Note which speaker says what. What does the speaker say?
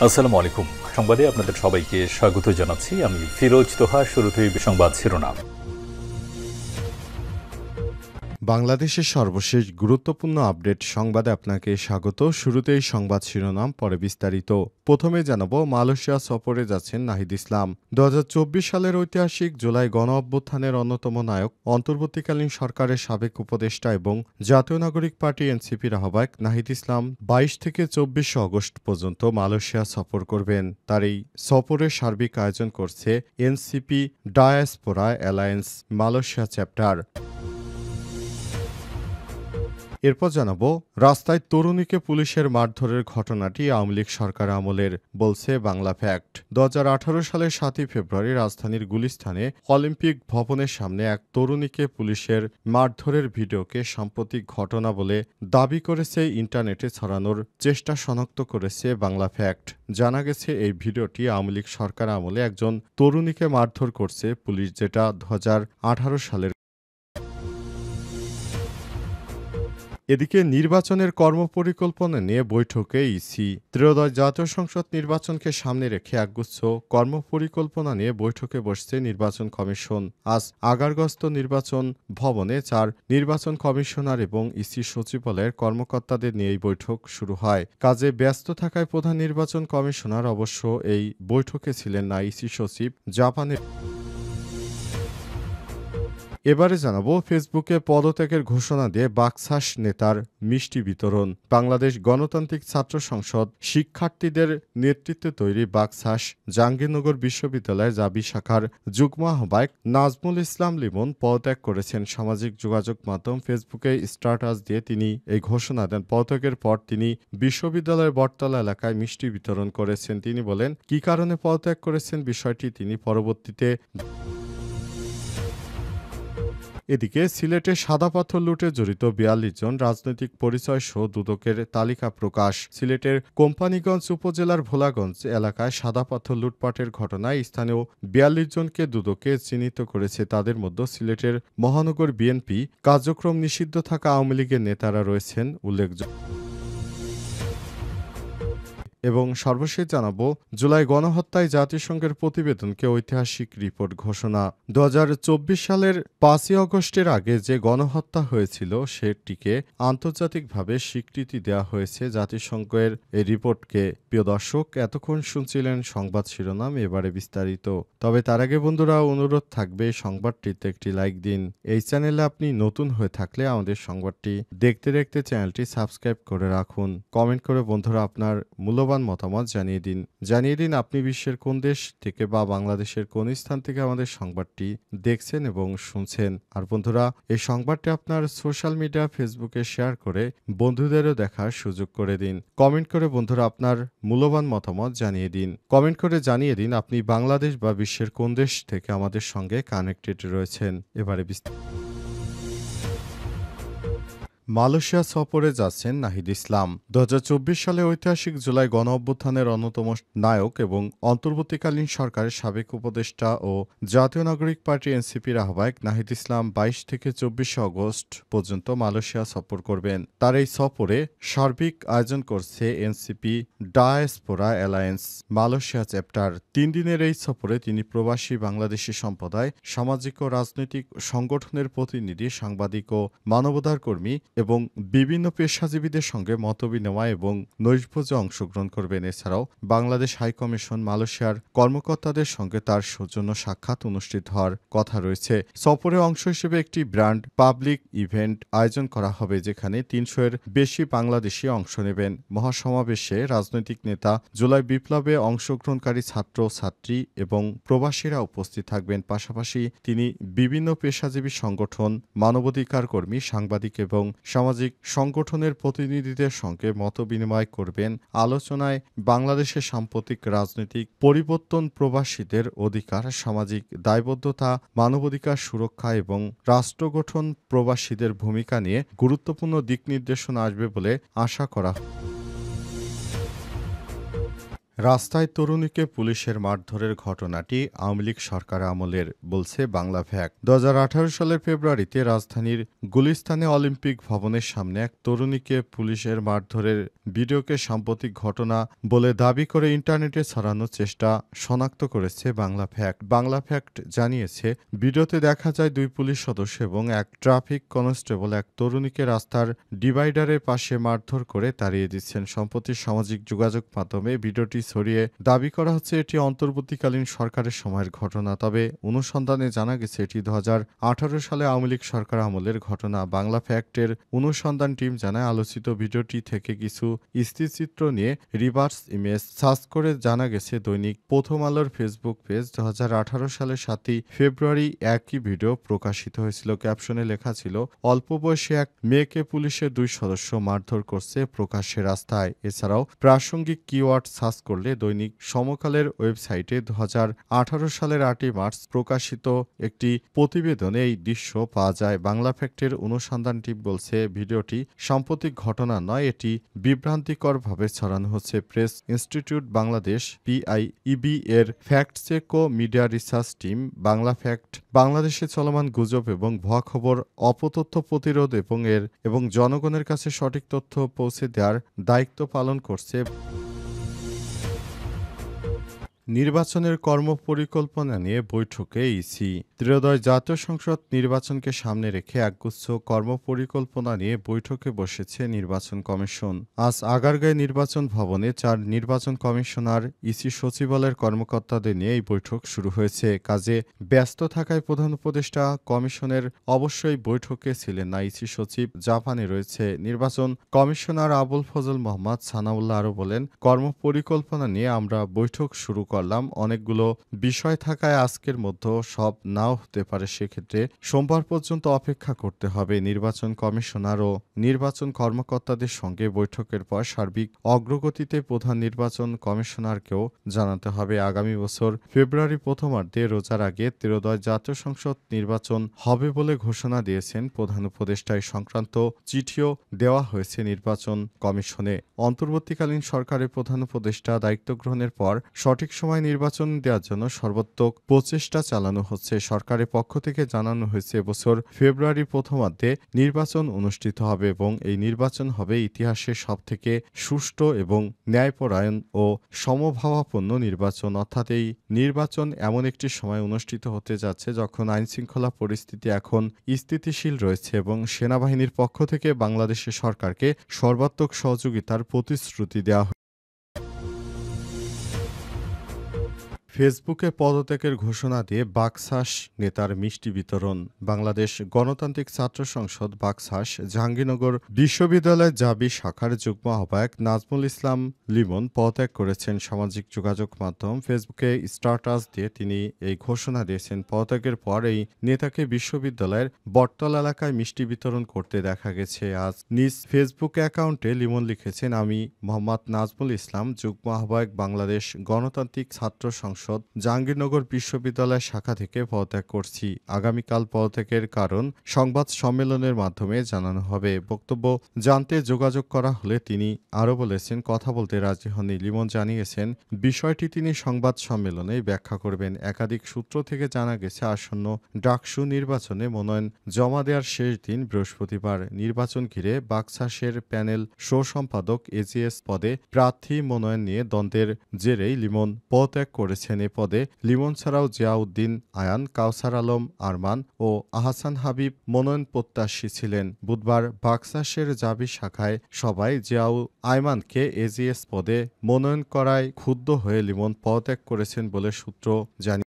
Speaker 1: আসসালামু আলাইকুম। সংবাদে আপনাদের সবাইকে স্বাগত জানাচ্ছি। আমি ফিরোজ তোহা। শুরুতেই সংবাদ শিরোনাম।
Speaker 2: বাংলাদেশের সর্বশেষ গুরুত্বপূর্ণ আপডেট সংবাদে আপনাকে স্বাগত। শুরুতেই সংবাদ শিরোনাম, পরে বিস্তারিত। প্রথমে জানাবো, মালয়েশিয়া সফরে যাচ্ছেন নাহিদ ইসলাম। ২০২৪ সালের ঐতিহাসিক জুলাই গণ অভ্যুত্থানের অন্যতম নায়ক, অন্তর্বর্তীকালীন সরকারের সাবেক উপদেষ্টা এবং জাতীয় নাগরিক পার্টি এনসিপির আহ্বায়ক নাহিদ ইসলাম ২২ থেকে ২৪ আগস্ট পর্যন্ত মালয়েশিয়া সফর করবেন। তার এই সফরের সার্বিক আয়োজন করছে NCP diaspora alliance Malaysia chapter. এরপর জানাবো, রাস্তায় তরুণীকে পুলিশের মারধরের ঘটনাটি আওয়ামী লীগ সরকার আমলের, বলছে বাংলা ফ্যাক্ট। ২০১৮ সালের ৭ই ফেব্রুয়ারি রাজধানীর গুলিস্তানে অলিম্পিক ভবনের সামনে এক তরুণীকে পুলিশের মারধরের ভিডিওকে সাম্প্রতিক ঘটনা বলে দাবি করেছে ইন্টারনেটে ছড়ানোর চেষ্টা শনাক্ত করেছে বাংলা ফ্যাক্ট। জানা গেছে এই ভিডিওটি আওয়ামী লীগ সরকার আমলে একজন তরুণীকে মারধর করছে পুলিশ, যেটা ২০১৮ সালের। এদিকে নির্বাচনের কর্মপরিকল্পনা নিয়ে বৈঠকে ইসি। ত্রয়োদশ জাতীয় সংসদ নির্বাচনকে সামনে রেখে একগুচ্ছ কর্মপরিকল্পনা নিয়ে বৈঠকে বসছে নির্বাচন কমিশন। আজ আগারগস্ত নির্বাচন ভবনে ৪ নির্বাচন কমিশনার এবং ইসি সচিবালয়ের কর্মকর্তাদের নিয়ে এই বৈঠক শুরু হয়। কাজে ব্যস্ত থাকায় প্রধান নির্বাচন কমিশনার অবশ্য এই বৈঠকে ছিলেন না। ইসি সচিব জাপানের। এবারে জানাবো, ফেসবুকে পদত্যাগের ঘোষণা দিয়ে বাকশাস নেতার মিষ্টি বিতরণ। বাংলাদেশ গণতান্ত্রিক ছাত্র সংসদ শিক্ষার্থীদের নেতৃত্বে তৈরি বাকশাস জাহাঙ্গীরনগর বিশ্ববিদ্যালয়ের জাবি শাখার যুগ্ম আহ্বায়ক নাজমুল ইসলাম লিমন পদত্যাগ করেছেন। সামাজিক যোগাযোগ মাধ্যম ফেসবুকে স্ট্যাটাস দিয়ে তিনি এই ঘোষণা দেন। পদত্যাগের পর তিনি বিশ্ববিদ্যালয়ের বটতলা এলাকায় মিষ্টি বিতরণ করেছেন। তিনি বলেন, কী কারণে পদত্যাগ করেছেন বিষয়টি তিনি পরবর্তীতে। এদিকে সিলেটে সাদা পাথর লুটে জড়িত ৪২ জন রাজনৈতিক পরিচয়সহ দুদকের তালিকা প্রকাশ। সিলেটের কোম্পানীগঞ্জ উপজেলার ভোলাগঞ্জ এলাকায় সাদা পাথর লুটপাটের ঘটনায় স্থানীয় ৪২ জনকে দুদকে চিহ্নিত করেছে। তাদের মধ্যে সিলেটের মহানগর বিএনপি কার্যক্রম নিষিদ্ধ থাকা আওয়ামী লীগের নেতারা রয়েছেন উল্লেখযোগ্য। এবং সর্বশেষ জানাবো, জুলাই গণহত্যায় জাতিসংঘের প্রতিবেদনকে ঐতিহাসিক রিপোর্ট ঘোষণা। ২০২৪ সালের ৫ই আগস্টের আগে যে গণহত্যা হয়েছিল সেটিকে আন্তর্জাতিকভাবে স্বীকৃতি দেওয়া হয়েছে জাতিসংঘের এই রিপোর্টকে। প্রিয় দর্শক, এতক্ষণ শুনছিলেন সংবাদ শিরোনাম, এবারে বিস্তারিত। তবে তার আগে বন্ধুরা, অনুরোধ থাকবে সংবাদটিতে একটি লাইক দিন। এই চ্যানেলে আপনি নতুন হয়ে থাকলে আমাদের সংবাদটি দেখতে দেখতে চ্যানেলটি সাবস্ক্রাইব করে রাখুন। কমেন্ট করে বন্ধুরা আপনার মূল্যবান মতামত জানিয়ে দিন আপনি বিশ্বের কোন দেশ থেকে বা বাংলাদেশের কোন স্থান থেকে আমাদের সংবাদটি দেখছেন এবং শুনছেন। আর বন্ধুরা, এই সংবাদটি আপনার সোশ্যাল মিডিয়া ফেসবুকে শেয়ার করে বন্ধুদেরও দেখার সুযোগ করে দিন। কমেন্ট করে বন্ধুরা আপনার মূল্যবান মতামত জানিয়ে দিন। কমেন্ট করে জানিয়ে দিন আপনি বাংলাদেশ বা বিশ্বের কোন দেশ থেকে আমাদের সঙ্গে কানেক্টেড রয়েছেন। এবারে মালয়েশিয়া সফরে যাচ্ছেন নাহিদ ইসলাম। ২০২৪ সালে ঐতিহাসিক জুলাই গণ অভ্যুত্থানের অন্যতম নায়ক এবং অন্তর্বর্তীকালীন সরকারের সাবেক উপদেষ্টা ও জাতীয় নাগরিক পার্টি এনসিপির আহ্বায়ক নাহিদ ইসলাম ২২ থেকে ২৪ আগস্ট পর্যন্ত মালয়েশিয়া সফর করবেন। তার এই সফরে সার্বিক আয়োজন করছে NCP diaspora alliance Malaysia chapter. ৩ দিনের এই সফরে তিনি প্রবাসী বাংলাদেশি সম্প্রদায়, সামাজিক ও রাজনৈতিক সংগঠনের প্রতিনিধি, সাংবাদিক ও মানবাধিকার কর্মী এবং বিভিন্ন পেশাজীবীদের সঙ্গে মতবিনিময় এবং নৈশভোজে অংশগ্রহণ করবেন। এছাড়াও বাংলাদেশ হাইকমিশন মালয়েশিয়ার কর্মকর্তাদের সঙ্গে তার সৌজন্য সাক্ষাৎ অনুষ্ঠিত হওয়ার কথা রয়েছে। সফরে অংশ হিসেবে একটি ব্র্যান্ড পাবলিক ইভেন্ট আয়োজন করা হবে, যেখানে ৩০০-এর বেশি বাংলাদেশি অংশ নেবেন। মহাসমাবেশে রাজনৈতিক নেতা, জুলাই বিপ্লবে অংশগ্রহণকারী ছাত্র ছাত্রী এবং প্রবাসীরা উপস্থিত থাকবেন। পাশাপাশি তিনি বিভিন্ন পেশাজীবী সংগঠন, মানবাধিকার কর্মী, সাংবাদিক এবং সামাজিক সংগঠনের প্রতিনিধিদের সঙ্গে মতবিনিময় করবেন। আলোচনায় বাংলাদেশের সাম্প্রতিক রাজনৈতিক পরিবর্তন, প্রবাসীদের অধিকার, সামাজিক দায়বদ্ধতা, মানবাধিকার সুরক্ষা এবং রাষ্ট্র গঠন, প্রবাসীদের ভূমিকা নিয়ে গুরুত্বপূর্ণ দিক নির্দেশনা আসবে বলে আশা করা। রাস্তায় তরুণীকে পুলিশের মারধরের ঘটনাটি আওয়ামী লীগ সরকার আমলের, বলছে বাংলাফ্যাক্ট। ২০১৮ সালের ফেব্রুয়ারিতে রাজধানীর গুলিস্তানে অলিম্পিক ভবনের সামনে এক তরুণীকে পুলিশের মারধরের ভিডিওকে সাম্প্রতিক ঘটনা বলে দাবি করে ইন্টারনেটে ছড়ানোর চেষ্টা শনাক্ত করেছে বাংলাফ্যাক্ট। বাংলাফ্যাক্ট জানিয়েছে, ভিডিওতে দেখা যায় দুই পুলিশ সদস্য এবং এক ট্রাফিক কনস্টেবল এক তরুণীকে রাস্তার ডিভাইডারের পাশে মারধর করে তাড়িয়ে দিচ্ছেন। সম্প্রতি সামাজিক যোগাযোগ মাধ্যমে ভিডিওটি ছড়িয়ে দাবি করা হচ্ছে এটি অন্তর্বর্তীকালীন সরকারের সময়ের ঘটনা। তবে অনুসন্ধানে জানা গেছে এটি ২০১৮ সালে আওয়ামী লীগ সরকার আমলের ঘটনা। বাংলাফ্যাক্টের অনুসন্ধান টিম জানায়, আলোচিত ভিডিওটি থেকে কিছু স্থিরচিত্র নিয়ে রিভার্স ইমেজ সার্চ করে জানা গেছে দৈনিক প্রথম আলোর ফেসবুক পেজ ২০১৮ সালের ৭ই ফেব্রুয়ারি একই ভিডিও প্রকাশিত হয়েছিল। ক্যাপশনে লেখা ছিল, অল্প বয়সী এক মেয়েকে পুলিশের দুই সদস্য মারধর করছে প্রকাশ্যে রাস্তায়। এছাড়াও প্রাসঙ্গিক কিওয়ার্ড সার্চ করলে দৈনিক সমকালের ওয়েবসাইটে ২০১৮ সালের ৮ই মার্চ প্রকাশিত একটি প্রতিবেদনে এই দৃশ্য পাওয়া যায়। বাংলাফ্যাক্টের অনুসন্ধান টিম বলছে, ভিডিওটি সাম্প্রতিক ঘটনা নয়, এটি বিভ্রান্তিকরভাবে ছড়ানো হচ্ছে। প্রেস ইনস্টিটিউট বাংলাদেশ PIEB এর ফ্যাক্ট চেক ও মিডিয়া রিসার্চ টিম বাংলাফ্যাক্ট বাংলাদেশে চলমান গুজব এবং ভুয়া খবর, অপতথ্য প্রতিরোধ এবং জনগণের কাছে সঠিক তথ্য পৌঁছে দেওয়ার দায়িত্ব পালন করছে। নির্বাচনের কর্মপরিকল্পনা নিয়ে বৈঠকে ইসি। ত্রয়োদশ জাতীয় সংসদ নির্বাচনকে সামনে রেখে একগুচ্ছ কর্মপরিকল্পনা নিয়ে বৈঠকে বসেছে নির্বাচন কমিশন। আজ আগারগাঁও নির্বাচন ভবনে ৪ নির্বাচন কমিশনার, ইসি সচিবালয়ের কর্মকর্তাদের নিয়ে এই বৈঠক শুরু হয়েছে। কাজে ব্যস্ত থাকায় প্রধান উপদেষ্টা কমিশনের অবশ্যই বৈঠকে ছিলেন না। ইসি সচিব জাপানে রয়েছে। নির্বাচন কমিশনার আবুল ফজল মোহাম্মদ সানাউল্লাহ আরও বলেন, কর্মপরিকল্পনা নিয়ে আমরা বৈঠক শুরু করলাম। অনেকগুলো বিষয় থাকায় আজকের মধ্যে সব নাও হতে পারে, সেক্ষেত্রে সোমবার পর্যন্ত অপেক্ষা করতে হবে। নির্বাচন কমিশনার ও নির্বাচন কর্মকর্তাদের সঙ্গে বৈঠকের পর সার্বিক অগ্রগতিতে প্রধান নির্বাচন কমিশনারকেও জানাতে হবে। আগামী বছর ফেব্রুয়ারি প্রথমার্ধে রোজার আগে ত্রয়োদশ জাতীয় সংসদ নির্বাচন হবে বলে ঘোষণা দিয়েছেন প্রধান উপদেষ্টা। এই সংক্রান্ত চিঠিও দেওয়া হয়েছে নির্বাচন কমিশনে। অন্তর্বর্তীকালীন সরকারের প্রধান উপদেষ্টা দায়িত্ব গ্রহণের পর সঠিক সময় নির্বাচন দেওয়ার জন্য সর্বাত্মক প্রচেষ্টা চালানো হচ্ছে। সরকারের পক্ষ থেকে জানানো হয়েছে, এবছর ফেব্রুয়ারি প্রথমার্ধে নির্বাচন অনুষ্ঠিত হবে এবং এই নির্বাচন হবে ইতিহাসের সবথেকে সুষ্ঠু এবং ন্যায়পরায়ণ ও সমভাবাপন্ন নির্বাচন। অর্থাৎ এই নির্বাচন এমন একটি সময় অনুষ্ঠিত হতে যাচ্ছে যখন আইনশৃঙ্খলা পরিস্থিতি এখন স্থিতিশীল রয়েছে এবং সেনাবাহিনীর পক্ষ থেকে বাংলাদেশের সরকারকে সর্বাত্মক সহযোগিতার প্রতিশ্রুতি দেওয়া। ফেসবুকে পদত্যাগের ঘোষণা দিয়ে বাকশাস নেতার মিষ্টি বিতরণ। বাংলাদেশ গণতান্ত্রিক ছাত্র সংসদ বাকশাস জাহাঙ্গীরনগর বিশ্ববিদ্যালয় জাবি শাখার যুগ্ম আহ্বায়ক নাজমুল ইসলাম লিমন পদত্যাগ করেছেন। সামাজিক যোগাযোগ মাধ্যম ফেসবুকে স্ট্যাটাস দিয়ে তিনি এই ঘোষণা দিয়েছেন। পদত্যাগের পর এই নেতাকে বিশ্ববিদ্যালয়ের বটতলা এলাকায় মিষ্টি বিতরণ করতে দেখা গেছে। আজ নিজ ফেসবুক অ্যাকাউন্টে লিমন লিখেছেন, আমি মোহাম্মদ নাজমুল ইসলাম, যুগ্ম আহ্বায়ক বাংলাদেশ গণতান্ত্রিক ছাত্র সংসদ জাহাঙ্গীরনগর বিশ্ববিদ্যালয় শাখা থেকে পদত্যাগ করছি। আগামীকাল পদত্যাগের কারণ সংবাদ সম্মেলনের মাধ্যমে জানানো হবে। বক্তব্য জানতে যোগাযোগ করা হলে তিনি আরও বলেছেন, কথা বলতে রাজি হননি। লিমন জানিয়েছেন, বিষয়টি তিনি সংবাদ সম্মেলনে ব্যাখ্যা করবেন। একাধিক সূত্র থেকে জানা গেছে, আসন্ন ডাকসু নির্বাচনে মনোনয়ন জমা দেওয়ার শেষ দিন বৃহস্পতিবার। নির্বাচন ঘিরে বাকশাসের প্যানেল শো সম্পাদক এজিএস পদে প্রার্থী মনোনয়ন নিয়ে দ্বন্দ্বের জেরেই লিমন পদত্যাগ করেছেন। এ পদে লিমন ছাড়াও জিয়াউদ্দিন আয়ান, কাউসার আলম আরমান ও আহসান হাবিব মনোনয়ন প্রত্যাশী ছিলেন। বুধবার বাকশাসের জাবি শাখায় সবাই জিয়াউ আয়মানকে এজিএস পদে মনোনয়ন করায় ক্ষুব্ধ হয়ে লিমন পদত্যাগ করেছেন বলে সূত্র জানিয়েছে।